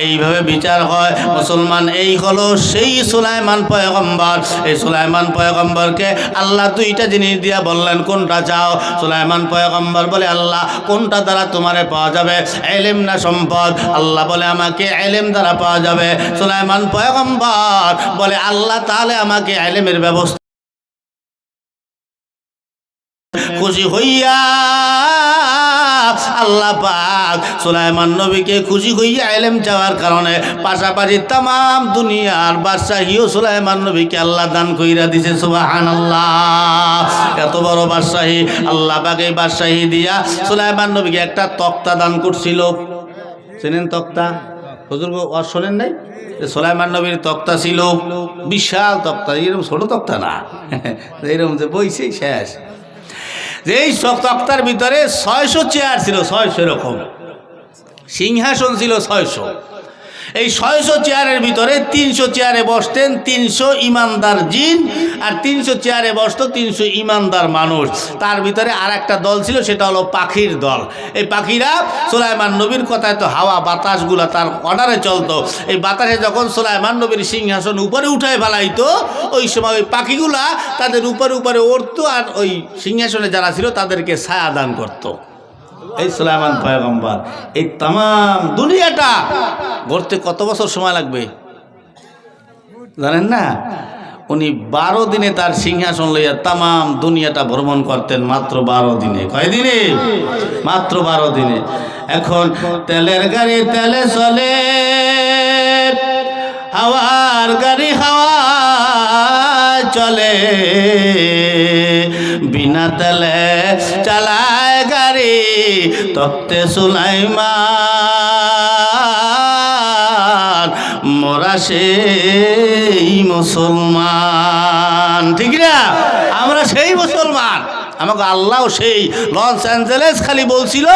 এইভাবে বিচার হয়। মুসলমান এই হলো সেই সুলাইমান পয়গম্বর। এই সুলাইমান পয়গম্বরকে আল্লাহ দুইটা জিনিস দিয়া বললেন, কোনটা চাও? সুলাইমান পয়গম্বর বলে, আল্লাহ কোনটা দ্বারা তোমারে পাওয়া যাবে, ইলম না সম্পদ? আল্লাহ বলে, আমাকে ইলম দ্বারা পাওয়া যাবে। সুলাইমান পয়গম্বর বলে, আল্লাহ তাহলে আমাকে ইলমের ব্যবস্থা। খুশি হইয়া আল্লাহ পাক সুলাইমান নবীকে খুশি হইয়া ইলম চাওয়ার কারণে পাশাপাশি তাম দুনিয়ার বাদশাহীও সুলাইমান নবীকে আল্লাহ দান কইরা দিছে। সুবহানাল্লাহ। এত বড় বাদশাহী আল্লাহ পাক এই বাদশাহী দিয়া সুলাইমান নবীকে একটা তক্তা দান করছিল। চেনেন তক্তা? হুজুর শোনেন নাই? সুলাইমান নবীর তক্তা ছিল বিশাল তক্তা, এরকম ছোট তক্তা না, এরকম যে বইছেই শেষ। এই তক্তার ভিতরে 600 চেয়ার ছিল, 600 এরকম সিংহাসন ছিল 600। এই 600 চেয়ারের ভিতরে 300 চেয়ারে বসতেন 300 ইমানদার জিন, আর 300 চেয়ারে বসতো 300 ইমানদার মানুষ। তার ভিতরে আর একটা দল ছিল, সেটা হলো পাখির দল। এই পাখিরা সুলাইমান নবীর কথায় তো হাওয়া বাতাসগুলা তার অর্ডারে চলতো। এই বাতাসে যখন সুলাইমান নবীর সিংহাসন উপরে উঠায় ফেলাইতো, ওই সময় ওই পাখিগুলা তাদের উপরে উপরে উঠতো, আর ওই সিংহাসনে যারা ছিল তাদেরকে ছায়া দান করতো। এই সুলাইমান পয়গম্বর এই তাম দুনিয়াটা গড়তে কত বছর সময় লাগবে জানেন না? উনি 12 দিনে তার সিংহাসন লইয়া তাম দুনিয়াটা ভ্রমণ করতেন, মাত্র 12 দিনে। কয় দিনে? মাত্র 12 দিনে। এখন তেলের গাড়ি তেলে চলে, হাওয়ার গাড়ি হাওয়া চলে, বিনা তেলে চালায় গাড়ি তক্তে সুলাইমান, মোরা সেই মুসলমান। ঠিক না? আমরা সেই মুসলমান। আমাকে আল্লাহ সেই লস অ্যাঞ্জেলেস খালি বলছিল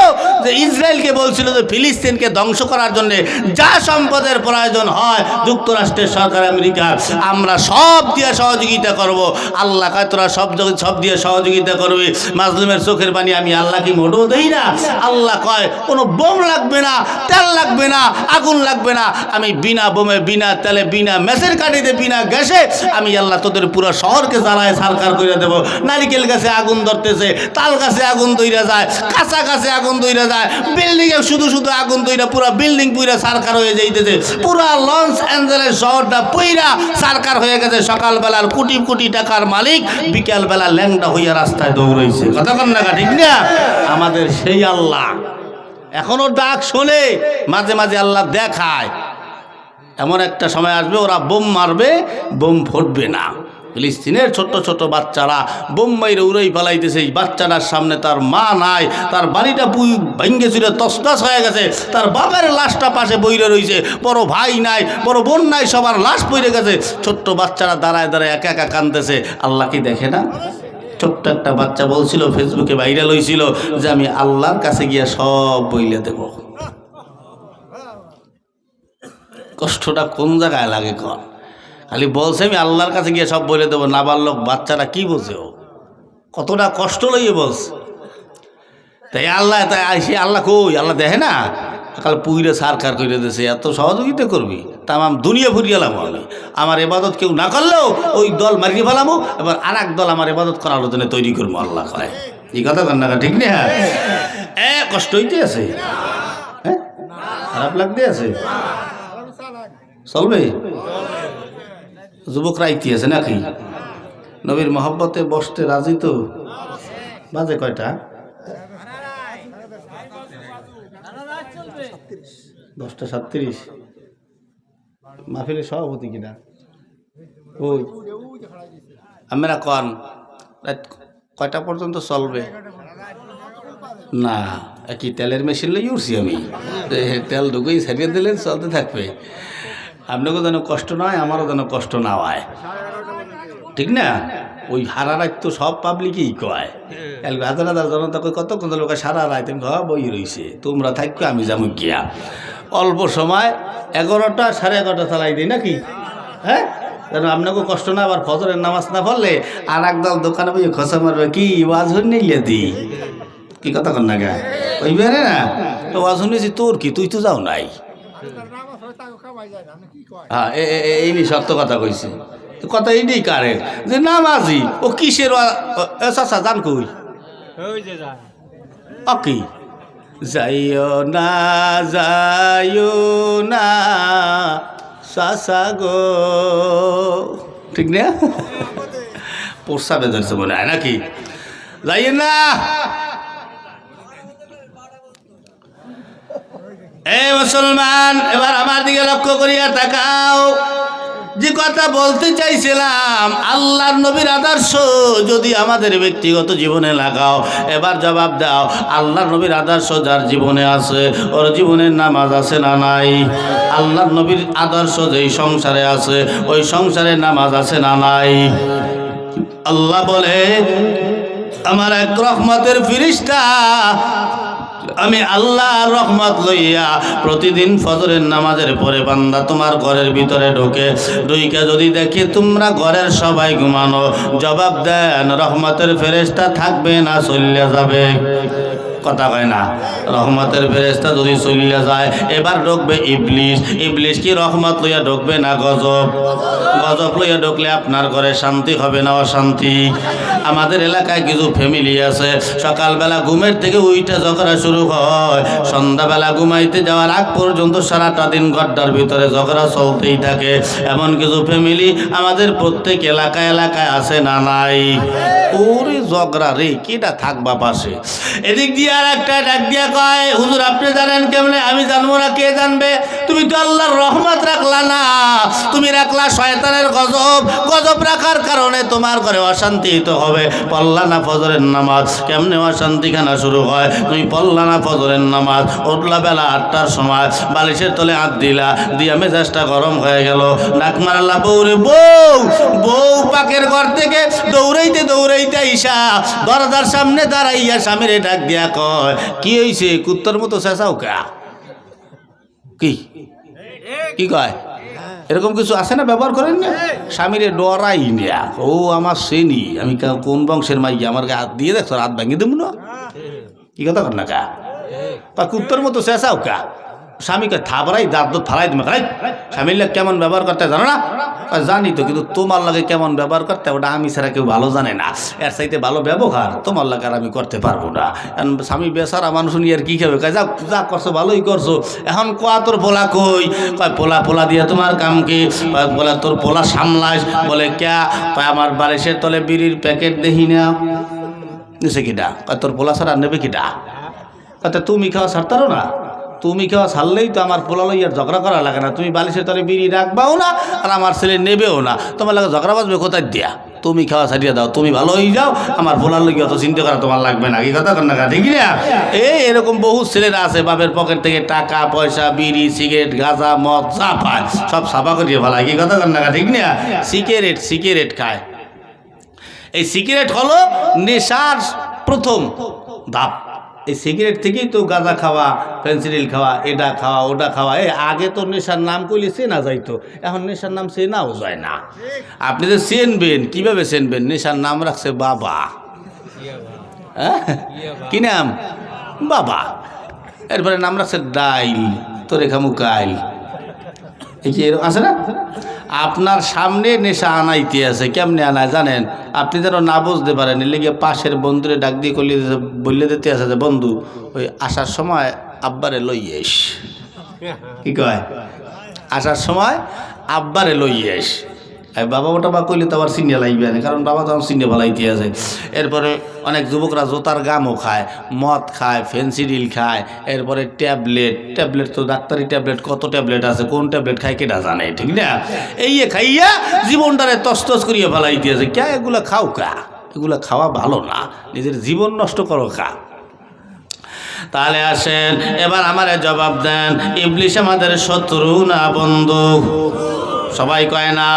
যে ইসরায়েলকে বলছিল যে ফিলিস্তিনকে ধ্বংস করার জন্য যা সম্পদের প্রয়োজন হয় যুক্তরাষ্ট্রের সরকার আমেরিকার, আমরা সব দিয়ে সহযোগিতা করব। আল্লাহ কয় তোরা সব দিয়ে সহযোগিতা করবে। মাজলুমের চোখের পানি আমি আল্লাহ কি মোটেও দেই না? আল্লাহ কয় কোনো বোম লাগবে না, তেল লাগবে না, আগুন লাগবে না, আমি বিনা বোমে বিনা তেলে বিনা মেসের কাঠিতে বিনা গ্যাসে আমি আল্লাহ তোদের পুরো শহরকে জ্বালায় সারকার করে দেবো। নারিকেল গাছে আগুন ধরতেছে, তাল গাছে আগুন দইরা যায়, কাঁচা গাছে আগুন দইরা যায়, বিল্ডিংয়ে শুধু শুধু আগুন দইরা পুরো বিল্ডিং পুরা সারকার হয়ে যাইতেছে। পুরা লস অ্যাঞ্জেলেস শহরটা পুইরা সারকার হয়ে গেছে। সকালবেলার কোটি কোটি টাকার মালিক বিকালবেলা ল্যাংটা হইয়া রাস্তায় দৌড়াইছে। কথা কন না? ঠিক না? আমাদের সেই আল্লাহ এখনো ডাক শোনে, মাঝে মাঝে আল্লাহ দেখায়। এমন একটা সময় আসবে ওরা বোম মারবে, বোম ফুটবে না। ফিলিস্তিনের ছোট্ট ছোট বাচ্চারা বোম মাইরে উড়াই ফেলাইতেছে। বাচ্চাটার সামনে তার মা নাই, তার বাড়িটা ভেঙ্গে চুরে তসতস হয়ে গেছে, তার বাবার লাশটা পাশে বইরে রয়েছে, বড় ভাই নাই, বড় বোন নাই, সবার লাশ পড়ে গেছে। ছোট্ট বাচ্চারা দাঁড়ায় দাঁড়ায় একা একা কাঁদতেছে। আল্লাহ কি দেখে না? ছোট্ট একটা বাচ্চা বলছিল, ফেসবুকে ভাইরাল হয়েছিল যে আমি আল্লাহর কাছে গিয়া সব বইলে দেব। কষ্টটা কোন জায়গায় লাগে কর? খালি বলছে আমি আল্লাহর কাছে গিয়ে সব বলে দেবো। নাবালক বাচ্চারা কি বোঝে? ও কতটা কষ্ট লইয়ে বলছে। তাই আল্লাহ তাই আইসি আল্লাহ কই? আল্লাহ দেখে না? কাল পুইরে সারকার করে দিয়েছে। এত সহযোগিতা করবি? তাম দুনিয়া ফুরিয়ে গেলাম আমি। আমার এবাদত কেউ না করলেও ওই দল মারিয়ে ফেলামো, এবার আর এক দল আমার এবাদত করার জন্য তৈরি করবো। আল্লাহ কয় এই কথা কর না? ঠিক না? কষ্ট হইতে আছে, হ্যাঁ খারাপ লাগতে আছে, চলবে। যুবকরা ইতি আছে নাকি? নবীর মহব্বতে বসতে রাজি তো? বাজে কয়টা? 10:37। মাহফিলের সভাপতি কিনা? ওই আমরা কন রাত কয়টা পর্যন্ত চলবে? না কি তেলের মেশিন লই উঠছি আমি, তেল ঢুকেই ছাড়িয়ে দিলেন চলতে থাকবে। আপনাকেও যেন কষ্ট না হয়, আমারও যেন কষ্ট না হয়। ঠিক না? ওই হারা রাত তো সব পাবলিকই কয়, হাজার হাজার জনতা কয় কতক্ষণ লোক সারা রাত আমি বই রয়েছে, তোমরা থাকবে আমি যাবো গিয়া। অল্প সময় 11টা 11:30 চালাই দিই নাকি? হ্যাঁ যেন আপনাকেও কষ্ট না, আবার ফজরের নামাজ না পড়লে আর একদল দোকানে বই খসা মারবে, কি ওয়াজ নিলে দি কি কথা কন না গা ওই বেড়ে না তো ওয়াজ শুনেছি তোর কি, তুই তো যাও নাই। হ্যাঁ এই নি সত্য কথা কইছে, কথা এইটাই কারেক্ট যে নামাজি ও কিসের চাচা জান কই কি যাইও না চাচা গো, ঠিক না? প্রস্তাবে ধরছে মনে হয় নাকি? যাইয়েন না। এ মুসলমান, এবার আমার দিকে লক্ষ্য করিয়া তাকাও। যে কথা বলতে চাইছিলাম, আল্লাহর নবীর আদর্শ যদি আমাদের ব্যক্তিগত জীবনে লাগাও, এবার জবাব দাও, আল্লাহর নবীর আদর্শ যার জীবনে আছে ওর জীবনের নামাজ আছে না নাই? আল্লাহর নবীর আদর্শ যেই সংসারে আছে ওই সংসারে নামাজ আছে না নাই? আল্লাহ বলে, আমার এক রহমতের ফেরেশতা আমি আল্লাহর রহমত লইয়া প্রতিদিন ফজরের নামাজের পরে বান্দা তোমার ঘরের ভিতরে ঢোকে, ঢুইকা যদি দেখি তোমরা ঘরের সবাই ঘুমানো, জবাব দেন রহমতের ফেরেশতা থাকবে না চলিয়া যাবে? কথা কয় না? রহমতের ফেরেশতা যদি চলিয়া যায় এবার ঢুকবে ইবলিশ। ইবলিশ কি রহমত লইয়া ঢুকবে না গজব? গজব লইয়া ঢুকলে আপনার ঘরে শান্তি হবে না অশান্তি? আমাদের এলাকায় কিছু ফ্যামিলি আছে, সকালবেলা ঘুমের থেকে উইটা ঝগড়া শুরু হয়, সন্ধ্যাবেলা ঘুমাইতে যাওয়ার আগ পর্যন্ত সারাটা দিন ঘরটার ভিতরে ঝগড়া চলতেই থাকে। এমন কিছু ফ্যামিলি আমাদের প্রত্যেক এলাকায় আছে না নাই? ওরে ঝগড়া রে, কেটা থাকবা পাশে? এদিক দিয়ে আর একটা ডাক দিয়া কয়, হুজুর আপনি জানেন কেমনে? আমি জানবো না, কে জানবে? তুমি তো আল্লাহর রহমত রাখলা না, তুমি রাখলা শয়তানের গজব। গজব রাখার কারণে তোমার ঘরে অশান্তি তো হবে। পড়লা না ফজরের নামাজ, কেমনে অশান্তিখানা শুরু হয়? তুমি পড়লা না ফজরের নামাজ, উঠলা বেলা 8টার সময়, বালিশের তলে হাত দিলা, দিয়া মেজাজটা গরম হয়ে গেল, ডাক মারলা বউরে, বউ পাকের ঘর থেকে দৌড়াইতে আইসা দরজার সামনে দাঁড়াইয়া স্বামীরে ডাক দিয়া কয়, কি হইছে? কুত্তার মতো চেঁচাও কা? কি কয়? এরকম কিছু আছে না? ব্যবহার করেন না? স্বামীরে ডরাই না, ও আমার শ্রেণী, আমি কোন বংশের মাইয়া, আমার হাত দিয়ে দেখছো হাত ভাঙিয়ে দেবো না? কি কথা কর না কা? কুত্তার মতো চেঁচাও কা? স্বামীকে থাবড়াই দাঁত ফালাই তুমি খাই। স্বামীর লাগে কেমন ব্যবহার করতে জানো না? জানি তো, কিন্তু তোমার লাগে কেমন ব্যবহার করতে ওটা আমি ছাড়া কেউ ভালো জানে না। এর চাইতে ভালো ব্যবহার তোমার লাগে আর আমি করতে পারবো না। স্বামী বেচারা মানুষ নিয়ে আর কি খাবে? যা যা করছো ভালোই করছো, এখন কোয়া তোর পোলা কই? কয় পোলা দিয়ে তোমার কাম কি? বলে তোর পোলা সামলাস। বলে ক্যা? আমার বালিশের তলে বিড়ির প্যাকেট দেখি না, নিছে কিটা? তোর পোলা ছাড়া নেবে কিটা? তুমি খাওয়া ছাড়তারো না? তুমি খাওয়া ছাড়লেই তো আমার পোলা লইয়ার ঝগড়া করা লাগে না। তুমি বালিশের তলে বিড়ি রাখবাও না আর আমার ছেলে নেবেও না, তোমার লাগে ঝগড়া বাজবে কোথায় দিয়া? তুমি খাওয়া ছাড়িয়ে দাও, তুমি ভালো হয়ে যাও, আমার পোলার লইয়া অত চিন্তা করা তোমার লাগবে না। কি কথা কর না? ঠিক না? এরকম বহু ছেলেরা আছে, বাপের পকেট থেকে টাকা পয়সা, বিড়ি, সিগারেট, গাঁজা, মদ যা পায় সব সাফা করিয়ে ফেলায়। কি কথা কর না? ঠিক না? সিগারেট খায়। এই সিগারেট হলো নেশার প্রথম ধাপ। এই সিগারেট থেকেই তো গাঁজা খাওয়া, ফেন্সিডিল খাওয়া, এটা খাওয়া, ওটা খাওয়া। আগে তো নেশার নাম কইলে চেনা যাইতো, এখন নেশার নাম চেনাও যায় না। আপনি যে চেনবেন, কিভাবে চেনবেন? নেশার নাম রাখছে বাবা। কি নাম? বাবা। এরপরে নাম রাখছে ডাইল, তোরে খামু গাইল। এই যে আছে না? আপনার সামনে নেশা আনাইতে আছে। কেমনে আনায় জানেন? আপনি যেন না বুঝতে পারেন, এর লেগে পাশের বন্ধুরে ডাক দিয়ে বললে দিতে আছে যে বন্ধু ওই আসার সময় আব্বারে লইয়ে আইস। কি কয়? আসার সময় আব্বারে লইয়ে আইস। বাবা ওটা বা কইলে তো আবার চিনিয়ে লাগবে না, কারণ বাবা তখন চিনিয়ে ফেলাইতে আছে। এরপরে অনেক যুবকরা জোতার গামও খায়, মদ খায়, ফেন্সিডিল খায়। এরপরে ট্যাবলেট তো ডাক্তারি ট্যাবলেট, কত ট্যাবলেট আছে, কোন ট্যাবলেট খায় কেটা জানে, ঠিক না? এই খাইয়া জীবনটারে তস্তস করিয়ে ফেলাইতে আছে। কে এগুলা খাও কা? এগুলা খাওয়া ভালো না, নিজের জীবন নষ্ট করো কা? তাহলে আসেন এবার আমারে জবাব দেন, ইবলিশ আমাদের শত্রু না বন্ধু? সবাই কয় না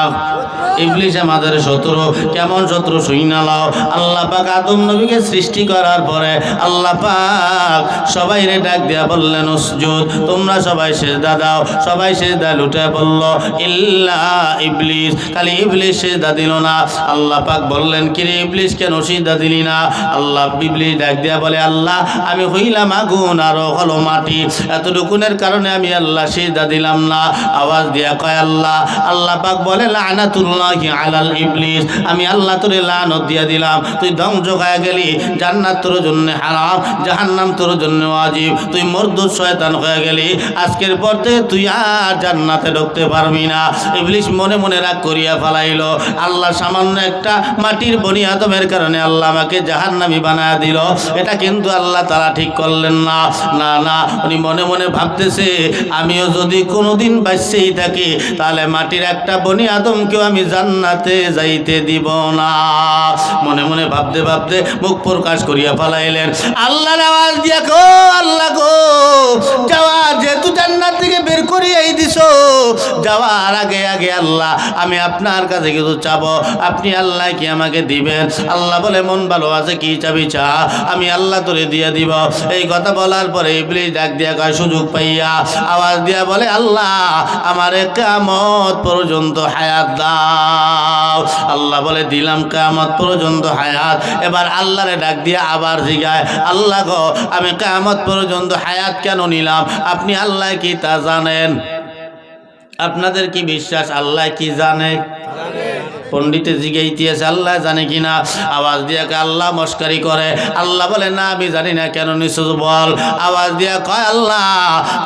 ইবলিস আমাদের শত্রু। কেমন শত্রু শুইনা লাও। আল্লাহ পাক আদম নবীকে সৃষ্টি করার পরে আল্লাহ পাক সবাই রে ডাক দিয়া বললেন উসজুদ, তোমরা সবাই সিজদা দাও। সবাই সিজদা লুটে বলল ইল্লা ইবলিস, খালি ইবলিস সিজদা দিল না। আল্লাহ পাক বললেন কিরে ইবলিস কেন সিজদা দিলি না? আল্লাহ ইবলিস ডাক দিয়া বলে আল্লাহ আমি হইলাম আগুন আর ও হলো মাটি, এতটুকুনের কারণে আমি আল্লাহ সিজদা দিলাম না। আওয়াজ দিয়া কয় আল্লাহ। আল্লাহ পাক বলে লানাতুল্লাহি আলাল ইবলিস, আমি আল্লাহ তোরে লানত দিয়া দিলাম, তুই ধ্বংস হয়ে গেলি। জান্নাত তোর জন্য হারাম, জাহান্নাম তোর জন্য ওয়াজিব, তুই মরদুদ শয়তান হয়ে গেলি। আজকের পর থেকে তুই আর জান্নাতে ঢুকতে পারবি না। ইবলিস মনে মনে রাগ করিয়া ফেলাইলো। আল্লাহ সামান্য একটা মাটির বনি আদমের কারণে আল্লাহ আমাকে জাহান্নামী বানায় দিল, এটা কিন্তু আল্লাহ তাআলা ঠিক করলেন না। না না, উনি মনে মনে ভাবতেছে আমিও যদি কোনোদিন বাঁচতেই থাকি তাহলে মাটির একটা বনি আদমকেও আমি জান্নাতে যাইতে দিব না। মনে মনে ভাবতে ভাবতে মুখ প্রকাশ করিয়া ফেলাইলেন। আল্লাহর আওয়াজ দিয়া গো আল্লাহ গো, যাওয়ার যেহেতু জান্নাত থেকে বের করিয়াই দিছো, যাওয়ার আগে আগে আল্লাহ আমি আপনার কাছে কিছু চাবো, আপনি আল্লাহ কি আমাকে দিবেন? আল্লাহ বলে মন ভালো আছে, কি চাবি চা, আমি আল্লাহ তোরে দিয়ে দিব। এই কথা বলার পরে ইবলিস ডাক দিয়া কয় সুযোগ পাইয়া আওয়াজ দিয়া বলে আল্লাহ আমারে কিয়ামত পর্যন্ত হায়াত দাও। আল্লাহ বলে দিলাম কিয়ামত পর্যন্ত হায়াত। এবার আল্লাহরে ডাক দিয়া আবার জিগায় আল্লাহ গো আমি কিয়ামত পর্যন্ত হায়াত কেন নিলাম? আপনি আল্লাহ কি তা জানেন? আপনাদের কি বিশ্বাস আল্লাহ কি জানে? পণ্ডিতে জিগাইতেছে আল্লাহ জানে কিনা। আওয়াজ দিয়া আল্লাহ মস্কারি করে। আল্লাহ বলে না আমি জানি না, কেন নিশ্চয় বল। আওয়াজ দিয়া কয় আল্লাহ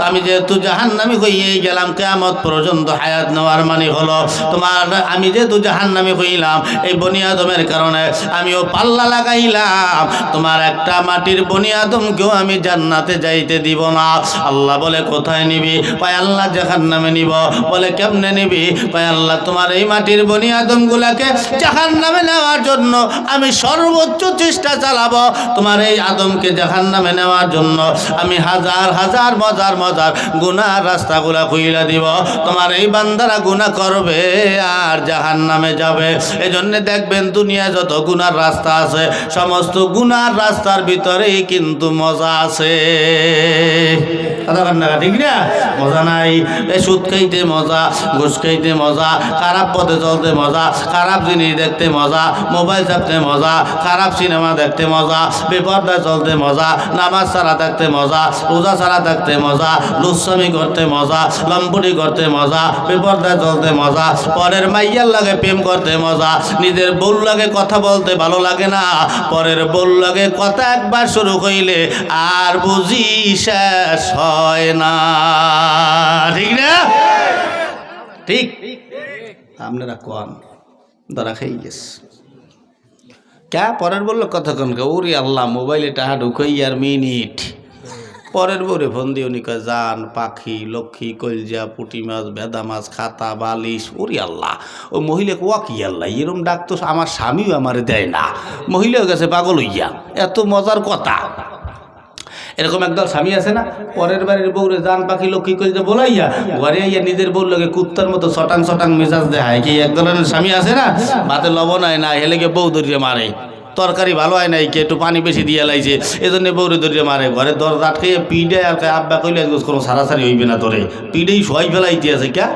আমি যেহেতু জাহান্নামী হইয়েই গেলাম, কিয়ামত পর্যন্ত হায়াত নেওয়ার মানে হলো তোমার, আমি যেহেতু জাহান্নামী হইলাম এই বনি আদমের কারণে আমিও পাল্লা লাগাইলাম, তোমার একটা মাটির বনি আদমকেও আমি জান্নাতে যাইতে দিব না। আল্লাহ বলে কোথায় নিবি? কয় আল্লাহ জাহান্নামে নিব। বলে কেমনে নিবি? কয় আল্লাহ তোমার এই মাটির বনি আদম গুলাকে জাহান্নামে নেওয়ার জন্য আমি সর্বোচ্চ চেষ্টা চালাবো। তোমার এই আদমকে জাহান্নামে নেওয়ার জন্য আমি হাজার হাজার মজার মজার গুনার রাস্তাগুলা খুইলা দিব। তোমার এই বান্দারা গুনাহ করবে আর জাহান্নামে যাবে। এজন্য দেখবেন দুনিয়া যত গুনার রাস্তা আছে সমস্ত গুনার রাস্তার ভিতরেই কিন্তু মজা আছে। ঠিক না? মজা নাই। সুদ খাইতে মজা, ঘুষ খাইতে মজা, খারাপ পথে চলতে মজা, খারাপ জিনিস দেখতে মজা, মোবাইল চাপতে মজা, খারাপ সিনেমা দেখতে মজা, বেপরদায় চলতে মজা, নামাজ ছাড়া থাকতে মজা, রোজা ছাড়া থাকতে মজা, লুচ্ছামি করতে মজা, লম্পটি করতে মজা, বেপরদায় চলতে মজা, পরের মাইয়ার লাগে প্রেম করতে মজা, নিজের বউর লাগে কথা বলতে ভালো লাগে না, পরের বউর লাগে কথা একবার শুরু হইলে আর বুঝি শেষ হয় না। ঠিক না? ঠিক আপনারা কন ধরা খাই গেছে ক্যা? পরের বললো কতক্ষণ ওরে আল্লাহ মোবাইলে টাহা ঢুকই আর মিনিট। পরের বউরে ফোন দিয়ে উনি কয় জান, পাখি, লক্ষ্মী, কলজা, পুঁটি মাছ, ভেদা মাছ, খাতা, বালিশ। ওরে আল্লাহ, ও মহিলাকে ওয়া কি আল্লাহ এরম ডাক তো আমার স্বামীও আমারে দেয় না। মহিলাও গেছে পাগল হইয়া, এত মজার কথা। এরকম একদল স্বামী আছে না, পরের বাড়ির বউরে জান, পাখি, লক্ষ্মী কলজা বলাইয়া ঘরে আইয়া নিজের বউর লগে কুত্তার মতো ছটাং ছটাং মেজাজ দেখায়। কি একদলের স্বামী আছে না, ভাতে লবণ হয় না হেলেকে বউ ধরিয়ে মারে, তরকারি ভালো হয় নাই কে একটু পানি বেশি দিয়ে লাইছে এজন্য বউরে ধরিয়ে মারে, ঘরে দরজা আটকে পিডে আর আব্বা কইলে কোনো সারাসারি হইবে না, তোরে পিডেই সবাই ফেলাইতে আছে। ক্যা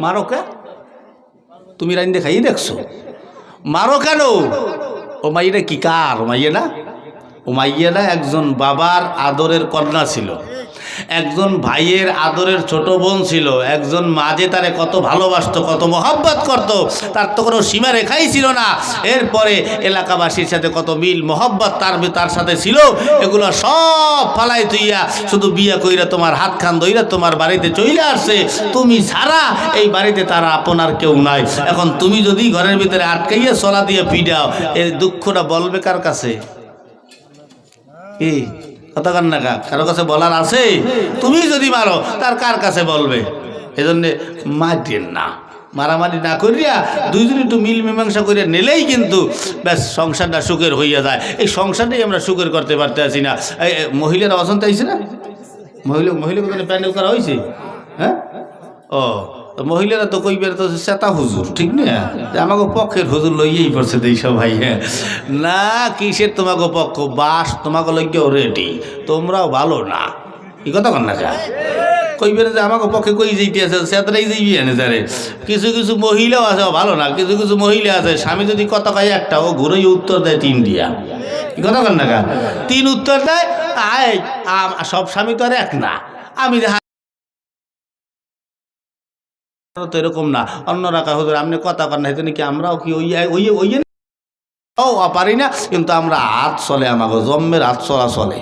মারো? কে তুমি রাইন্দে খাইয়ে দেখছো? মারো কেন? ও মাইয়েরা কি কার? ও মাইয়ে না, ও মাইয়ে না একজন বাবার আদরের কন্যা ছিল, একজন ভাইয়ের আদরের ছোট বোন ছিল, একজন মাঝে তারে কত ভালোবাসতো, কত মহব্বত করত, তার তো কোনো সীমা রেখাই ছিল না। এরপরে এলাকাবাসীর সাথে কত মিল মহব্বত তার সাথে ছিল, এগুলো সব ফালাই তুইয়া শুধু বিয়া কইরা তোমার হাত খান ধইরা তোমার বাড়িতে চলে আসছে। তুমি ছাড়া এই বাড়িতে তারা আপনার কেউ নাই। এখন তুমি যদি ঘরের ভিতরে আটকাইয়া চলা দিয়ে পিডাও, এই দুঃখটা বলবে কার কাছে? কি কথা কান না? কারো কাছে বলার আছে? তুমি যদি মারো তার কার কাছে বলবে? এজন্য মারিয়েন না, মারামারি না করিয়া দুইজন একটু মিল মীমাংসা করিয়া নিলেই কিন্তু ব্যাস সংসারটা সুখের হইয়া যায়। এই সংসারটাই আমরা সুখের করতে পারতে আছি না। এই মহিলারা অসন্ত আইছে না, মহিলা প্যান্ডেল করা হয়েছে। হ্যাঁ, ও মহিলারা তো কইবের তো চেতা হুজুর, ঠিক না? আমাকে পক্ষের হুজুর লইয়েই পড়ছে দেই সবাই। না, কিসের তোমাকে পক্ষ, বাস তোমাকে লইয়াও রেডি, তোমরাও ভালো না, এই কথা কন না কা কইবেন যে আমাকে পক্ষে কই যেতে আছে, সেটাই যাইবি এনে যারে। কিছু কিছু মহিলাও আছে ভালো না, কিছু কিছু মহিলা আছে স্বামী যদি কথা কয় একটা, ও ঘুরেই উত্তর দেয় 3 দিয়া, এই কথা কন না কা 3 উত্তর দেয়। সব স্বামী তো আর এক না, আমি তো এরকম না, অন্য রাখা হুজুর আপনি কথা কন না, কি আমরাও কি ওই ওই ওই পারি না, কিন্তু আমরা হাত চলে, আমাকে জন্মের হাত চলা চলে।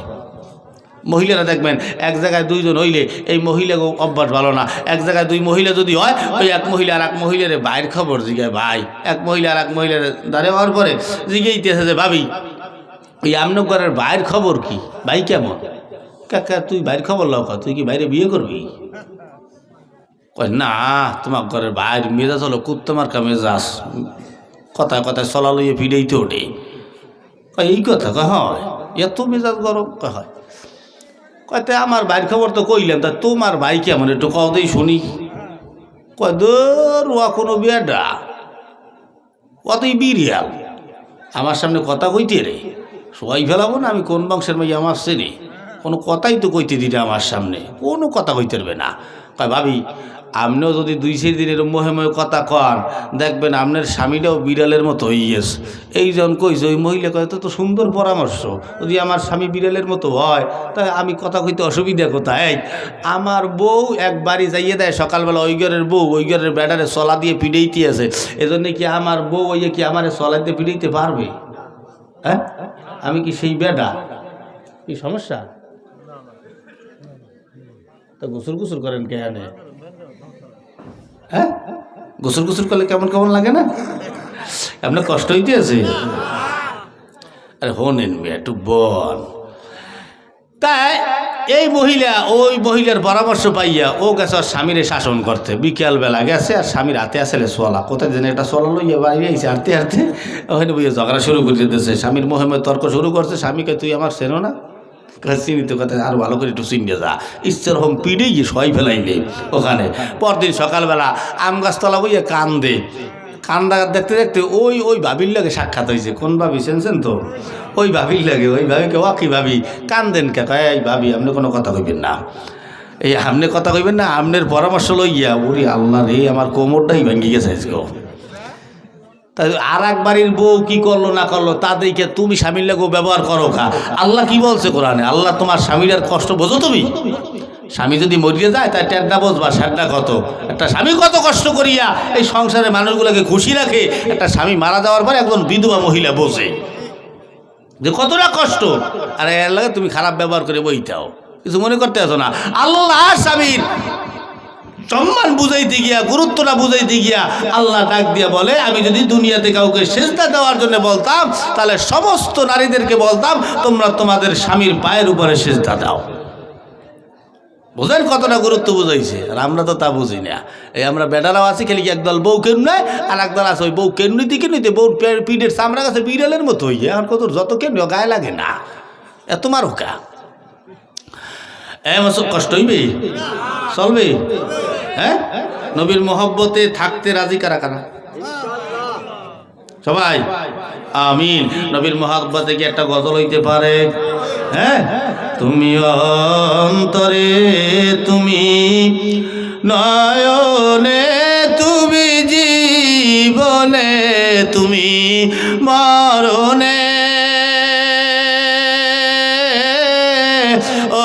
মহিলারা দেখবেন এক জায়গায় 2 জন হইলে এই মহিলা অভ্যাস ভালো না, এক জায়গায় 2 মহিলা যদি হয়, ওই এক মহিলা আর এক মহিলারে বাইরের খবর জিগায়, ভাই এক মহিলা আর এক মহিলার দাঁড়িয়ে হওয়ার পরে জিগাইতেছে যে ভাবি ওই আপনার ঘরের বাইরের খবর কি, ভাই কেমন? কাকা তুই বাইরের খবর লাও, তুই কি বাইরে বিয়ে করবি? কয় না, তোমার ঘরের বাইর মেজাজ হলো কুত্তমার্কা মেজাজ, কথায় কথায় চলা লইয়ে ফিরেইতে ওঠে। কয় এই কথা? কয় হয়, এত মেজাজ গরম? কয় হয়। কয়তে আমার ভাইয়ের খবর তো কইলেন, তা তোমার ভাই কেমন একটু কও দেই শুনি। কয় দূর ও কোনো বেডা, অতই বিরিয়াল, আমার সামনে কথা কইতে রে সবাই ফেলাবো না, আমি কোন বংশের মাই আমার চেনে, কোনো কথাই তো কইতে দিতে আমার সামনে, কোনো কথা কইতে পারবে না। কয় ভাবি আপনিও যদি 2-4 দিনের মোহে মোহে কথা কন, দেখবেন আপনার স্বামীটাও বিড়ালের মতো হয়ে গেছে। এই জন কইছে, ওই মহিলা কয় তো সুন্দর পরামর্শ, যদি আমার স্বামী বিড়ালের মতো হয় তাই আমি কথা কইতে অসুবিধা কোথায়? আমার বউ একবারই যাইয়ে দেয় সকালবেলা, ওই ঘরের বউ ওই ঘরের ব্যাটারে চলা দিয়ে পিড়াইতে আছে, এজন্য কি আমার বউ ওই কি আমার চলা দিয়ে পিড়াইতে পারবে? হ্যাঁ, আমি কি সেই বেডা? কি সমস্যা? তা গোসল গোসল করেন কেন? হ্যাঁ, গোসল গোসল করলে কেমন কেমন লাগে না? আপনার কষ্ট হইতে আছে? আরে হনেন মেয়ে একটু বল। তাই এই মহিলা ওই মহিলার পরামর্শ পাইয়া ও গেছে আর স্বামীরে শাসন করতে, বিকেলবেলা গেছে আর স্বামীর হাতে আসলে সোয়ালা, কোথায় যেন একটা সোয়ালা লইয়া বাইরে আইসে হাঁটতে হাঁটতে ওখানে বইয়ে ঝগড়া শুরু করে দিতেছে, স্বামীর মোহে তর্ক শুরু করছে। স্বামীকে তুই আমার চেনো না? চিনিত কথা, আরো ভালো করে একটু চিনিয়ে যা, ইচ্ছার হোম পিড়েই গিয়ে সবাই ফেলাইলে ওখানে। পরদিন সকালবেলা আম গাছতলা বইয়ে কান্দে, কান্দা দেখতে দেখতে ওই ওই ভাবির লাগে সাক্ষাৎ হয়েছে। কোন ভাবি চেনছেন তো? ওই ভাবির লাগে, ওই ভাবিকে ওকি ভাবি কান্দেন কে? এই ভাবি আপনি কোনো কথা কইবেন না, এই আপনি কথা কইবেন না, আপনার পরামর্শ লইয়া। ওরে আল্লাহ রে, আমার কোমরটাই ভেঙে গেছে আজকে। তাই আর এক বাড়ির বউ কি করলো না করলো তাদেরকে তুমি স্বামীর লাগেও ব্যবহার করো খা। আল্লাহ কি বলছে কোরআনে? আল্লাহ তোমার স্বামীর কষ্ট বোঝো তুমি? স্বামী যদি মরিয়ে যায় তার ট্যাডটা বসবা, স্যারটা কত, একটা স্বামী কত কষ্ট করিয়া এই সংসারের মানুষগুলোকে খুশি রাখে, একটা স্বামী মারা যাওয়ার পর একজন বিধবা মহিলা বসে, যে কতটা কষ্ট। আর এর লাগে তুমি খারাপ ব্যবহার করে বইটাও, কিছু মনে করতে আসো না। আল্লাহ স্বামীর সম্মান বুঝাইতে গিয়া, গুরুত্বটা বুঝাইতে গিয়া আল্লাহ ডাক দিয়া বলে, আমি যদি দুনিয়াতে কাউকে সেজদা দেওয়ার জন্য বলতাম, তাহলে সমস্ত নারীদেরকে বলতাম তোমরা তোমাদের স্বামীর পায়ের উপরে সেজদা দাও। বোঝেন কতটা গুরুত্ব বুঝাইছে? আর আমরা তো তা বুঝি না। এই আমরা বেটারাও আছি, খালি একদল বউ কেন নয়, আর একদল আছে ওই বউ কেনুইতে কেনুইতে বউ পিঠের চামড়া গাছে বিড়ালের মতো হইয়া, এখন কত যত কেন গায়ে লাগে না, এত মারুকা কষ্ট হইবে, চলবে? হ্যাঁ, নবীর মহব্বতে থাকতে রাজি কারা কারা? সবাই আমিন। নবীর মহব্বতে কি একটা গজল হইতে পারে? হ্যাঁ, তুমি অন্তরে, তুমি নয়নে, তুমি জীবনে, তুমি মরণে,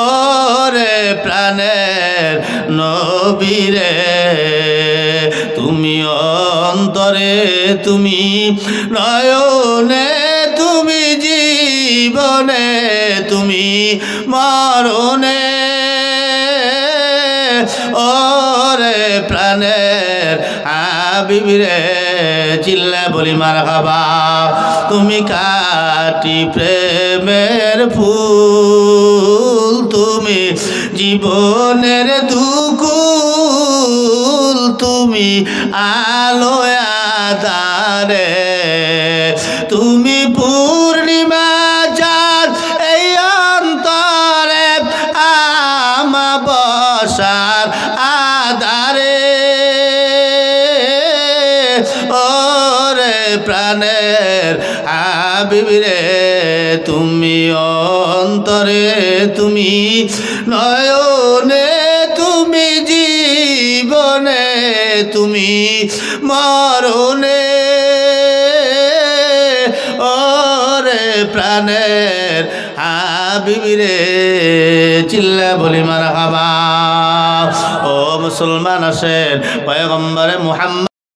ওরে প্রাণের নবীরে, তুমি অন্তরে, তুমি নয়নে, তুমি জীবনে, তুমি মরণে, ওরে প্রাণের হাবিবরে, চিল্লা বলি মারহাবা। তুমি কাটি প্রেমের ফুল, তুমি জীবনের দুকুল, তুমি আলো আধারে, তুমি পূর্ণিমা চাঁদ এই অন্তরে, আমাবস্যার আধারে, প্রাণের হাবিবি রে তুমি অন্তরে তুমি নয়নে তুমি জীবনে তুমি মরণে ওরে প্রাণের হাবিবি রে চিল্লা বলি মারহাবা। ও মুসলমান আসেন পয়গম্বরে মুহাম্মদ